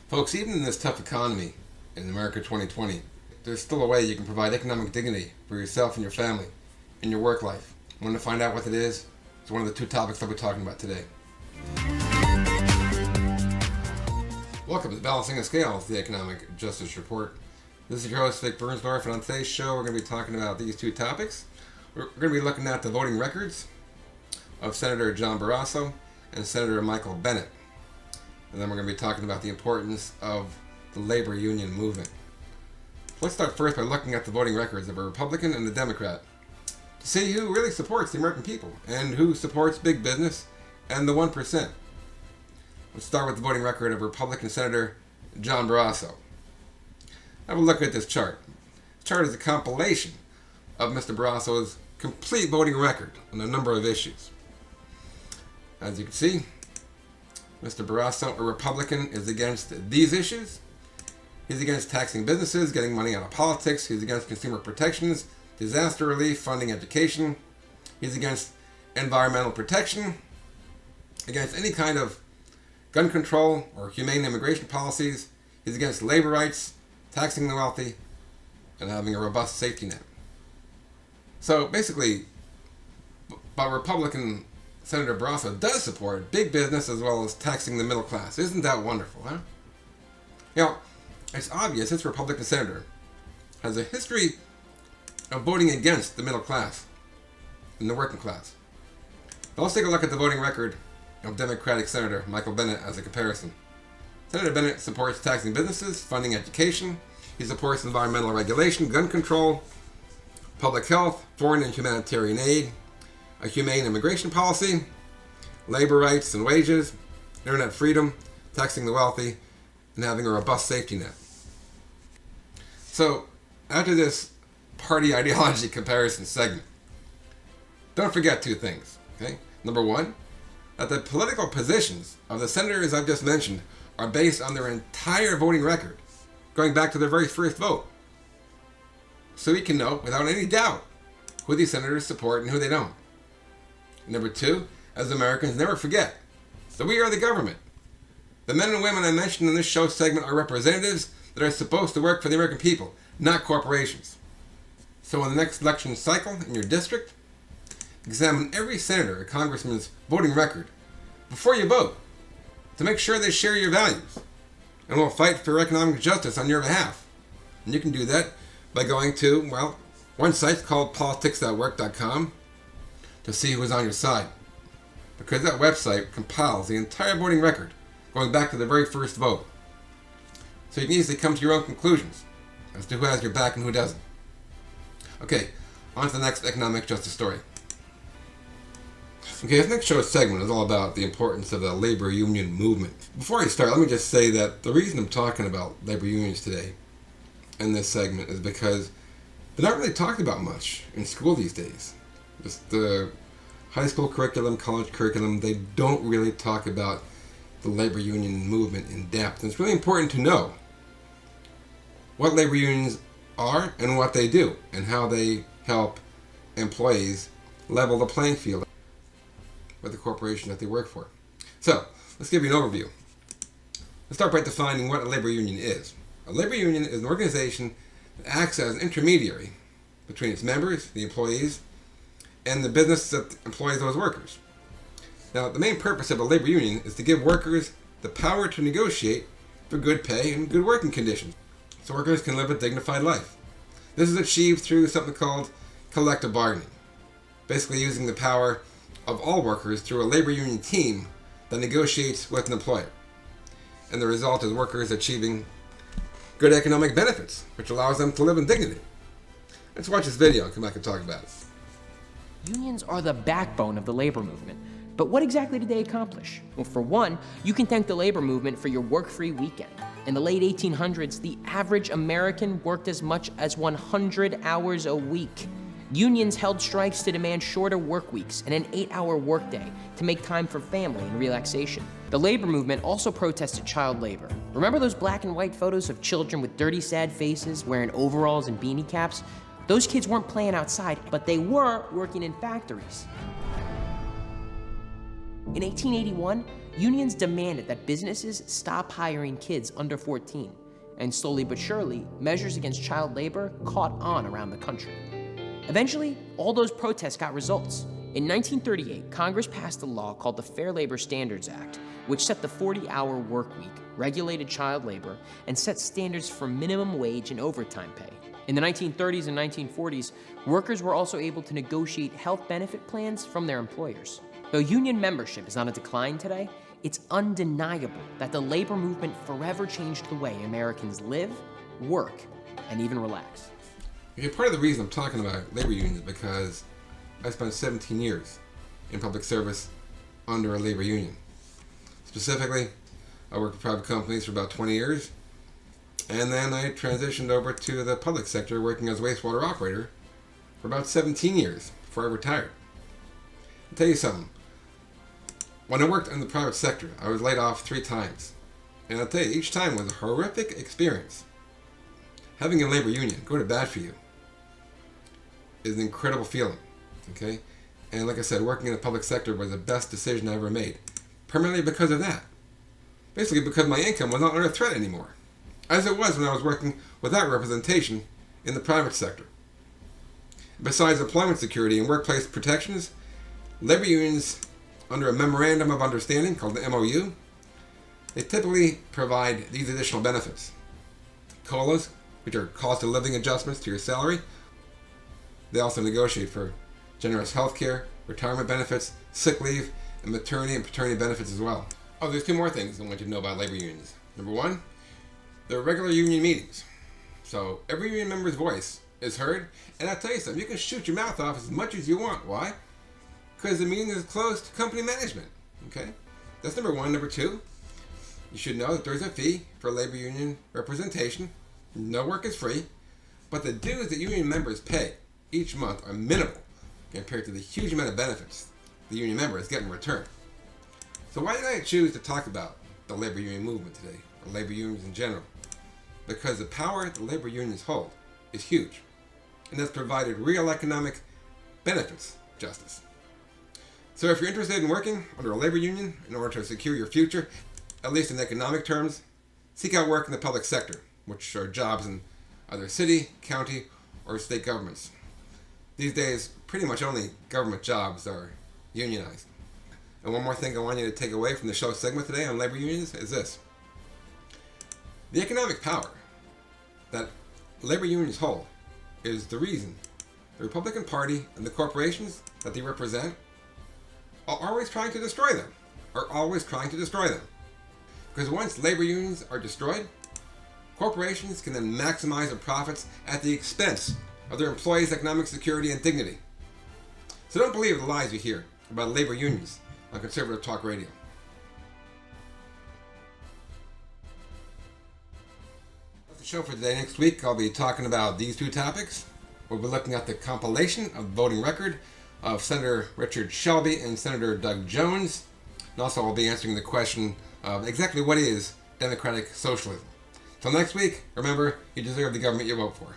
Folks, even in this tough economy in America 2020, there's still a way you can provide economic dignity for yourself and your family in your work life. Want to find out what it is? It's one of the two topics I'll be talking about today. Welcome to Balancing the Scales, the Economic Justice Report. This is your host, Vic Bernsdorf, and on today's show we're going to be talking about these two topics. We're going to be looking at the voting records of Senator John Barrasso and Senator Michael Bennet. And then we're going to be talking about the importance of the labor union movement. Let's start first by looking at the voting records of a Republican and a Democrat to see who really supports the American people and who supports big business and the 1%. Let's start with the voting record of Republican Senator John Barrasso. Have a look at this chart. This chart is a compilation of Mr. Barrasso's complete voting record on a number of issues. As you can see, Mr. Barrasso, a Republican, is against these issues. He's against taxing businesses, getting money out of politics. He's against consumer protections, disaster relief, funding education. He's against environmental protection, against any kind of gun control or humane immigration policies. He's against labor rights, taxing the wealthy, and having a robust safety net. So basically, but Republican Senator Barrasso does support big business as well as taxing the middle class. Isn't that wonderful, huh? You know, it's obvious this Republican senator has a history of voting against the middle class and the working class. Now let's take a look at the voting record of Democratic Senator Michael Bennet as a comparison. Senator Bennet supports taxing businesses, funding education. He supports environmental regulation, gun control, public health, foreign and humanitarian aid, a humane immigration policy, labor rights and wages, internet freedom, taxing the wealthy, and having a robust safety net. So, after this party ideology comparison segment, don't forget two things, okay? Number one, that the political positions of the senators I've just mentioned are based on their entire voting record, going back to their very first vote. So we can know, without any doubt, who these senators support and who they don't. Number two, as Americans, never forget that we are the government. The men and women I mentioned in this show segment are representatives that are supposed to work for the American people, not corporations. So in the next election cycle in your district, examine every senator or congressman's voting record before you vote to make sure they share your values and will fight for economic justice on your behalf. And you can do that by going to, well, one site called politics.work.com to see who is on your side, because that website compiles the entire voting record going back to the very first vote. So you can easily come to your own conclusions as to who has your back and who doesn't. Okay, on to the next economic justice story. Okay, this next show segment is all about the importance of the labor union movement. Before I start, let me just say that the reason I'm talking about labor unions today in this segment is because they're not really talked about much in school these days. Just the high school curriculum, college curriculum, they don't really talk about the labor union movement in depth. And it's really important to know what labor unions are and what they do and how they help employees level the playing field with the corporation that they work for. So, let's give you an overview. Let's start by defining what a labor union is. A labor union is an organization that acts as an intermediary between its members, the employees, and the business that employs those workers. Now, the main purpose of a labor union is to give workers the power to negotiate for good pay and good working conditions, so workers can live a dignified life. This is achieved through something called collective bargaining, basically using the power of all workers through a labor union team that negotiates with an employer. And the result is workers achieving good economic benefits, which allows them to live in dignity. Let's watch this video and come back and talk about it. Unions are the backbone of the labor movement. But what exactly did they accomplish? Well, for one, you can thank the labor movement for your work-free weekend. In the late 1800s, the average American worked as much as 100 hours a week. Unions held strikes to demand shorter work weeks and an 8-hour workday to make time for family and relaxation. The labor movement also protested child labor. Remember those black and white photos of children with dirty, sad faces wearing overalls and beanie caps? Those kids weren't playing outside, but they were working in factories. In 1881, unions demanded that businesses stop hiring kids under 14, and slowly but surely, measures against child labor caught on around the country. Eventually, all those protests got results. In 1938, Congress passed a law called the Fair Labor Standards Act, which set the 40-hour work week, regulated child labor, and set standards for minimum wage and overtime pay. In the 1930s and 1940s, workers were also able to negotiate health benefit plans from their employers. Though union membership is on a decline today, it's undeniable that the labor movement forever changed the way Americans live, work, and even relax. Okay, part of the reason I'm talking about labor unions is because I spent 17 years in public service under a labor union. Specifically, I worked for private companies for about 20 years, and then I transitioned over to the public sector working as a wastewater operator for about 17 years before I retired. I'll tell you something. When I worked in the private sector, I was laid off 3 times. And I'll tell you, each time was a horrific experience. Having a labor union go to bat for you is an incredible feeling. Okay? And like I said, working in the public sector was the best decision I ever made. Primarily because of that. Basically because my income was not under threat anymore. As it was when I was working without representation in the private sector. Besides employment security and workplace protections, labor unions, under a memorandum of understanding called the MOU, they typically provide these additional benefits. COLAs, which are cost of living adjustments to your salary. They also negotiate for generous health care, retirement benefits, sick leave, and maternity and paternity benefits as well. Oh, there's 2 more things I want you to know about labor unions. Number 1, there are regular union meetings. So every union member's voice is heard, and I'll tell you something, you can shoot your mouth off as much as you want. Why? Because the meeting is closed to company management. Okay? That's number 1. Number 2, you should know that there's a fee for labor union representation. No work is free, but the dues that union members pay each month are minimal compared to the huge amount of benefits the union members get in return. So why did I choose to talk about the labor union movement today, or labor unions in general? Because the power the labor unions hold is huge, and has provided real economic benefits justice. So if you're interested in working under a labor union in order to secure your future, at least in economic terms, seek out work in the public sector, which are jobs in either city, county, or state governments. These days, pretty much only government jobs are unionized. And one more thing I want you to take away from the show segment today on labor unions is this. The economic power that labor unions hold is the reason the Republican Party and the corporations that they represent are always trying to destroy them. Because once labor unions are destroyed, corporations can then maximize their profits at the expense of their employees' economic security and dignity. So don't believe the lies you hear about labor unions on conservative talk radio. That's the show for today. Next week I'll be talking about these 2 topics. We'll be looking at the compilation of the voting record of Senator Richard Shelby and Senator Doug Jones. And also I'll be answering the question of exactly what is democratic socialism. Till next week, remember, you deserve the government you vote for.